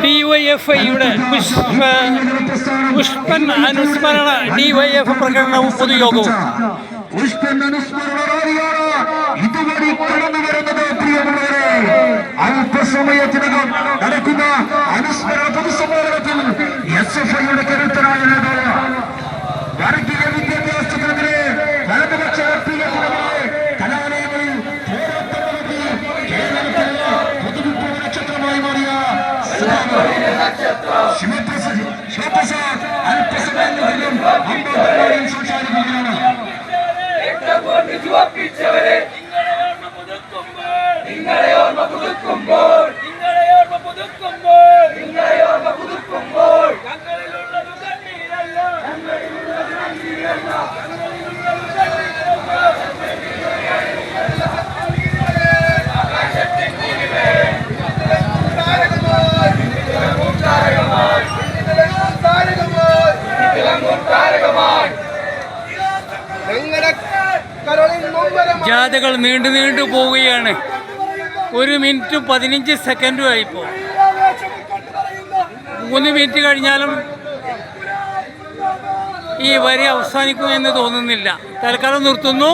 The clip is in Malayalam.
ഡിവൈഎഫ്ഐയുടെ പുഷ്പൻ അനുസ്മരണ ഡിവൈഎഫ് പ്രകടനവും പൊതുയോഗവും. ഇതുവഴി കടന്നു വരുന്നത് പ്രിയമുള്ളവരെ, അല്പസമയത്തിനകം നടക്കുന്ന അനുസ്മരണ പൊതുസമ്മേളനത്തിൽ SFIയുടെ കരുത്തരായ നേതാവ്, വർഗീയ വിദ്യാഭ്യാസത്തിനെതിരെ വലതുപക്ഷ വർഗീയത്തിനെതിരെ കലാലയങ്ങളിൽ പോരാട്ടം നടത്തി കേരളത്തിലെ പൊതുവിപ്ലവ നക്ഷത്രമായി മാറിയ ശിവപ്രസാദ് അല്പസമയത്തിനും അമ്പലത്തിൽ സംസാരിക്കുകയാണ്. ജാഥകൾ നീണ്ടു നീണ്ടു പോവുകയാണ്. 1 മിനിറ്റും 15 സെക്കൻഡും ആയിപ്പോൾ. 3 മിനിറ്റ് കഴിഞ്ഞാലും ഈ വരി അവസാനിക്കുമെന്ന് തോന്നുന്നില്ല. തൽക്കാലം നിർത്തുന്നു.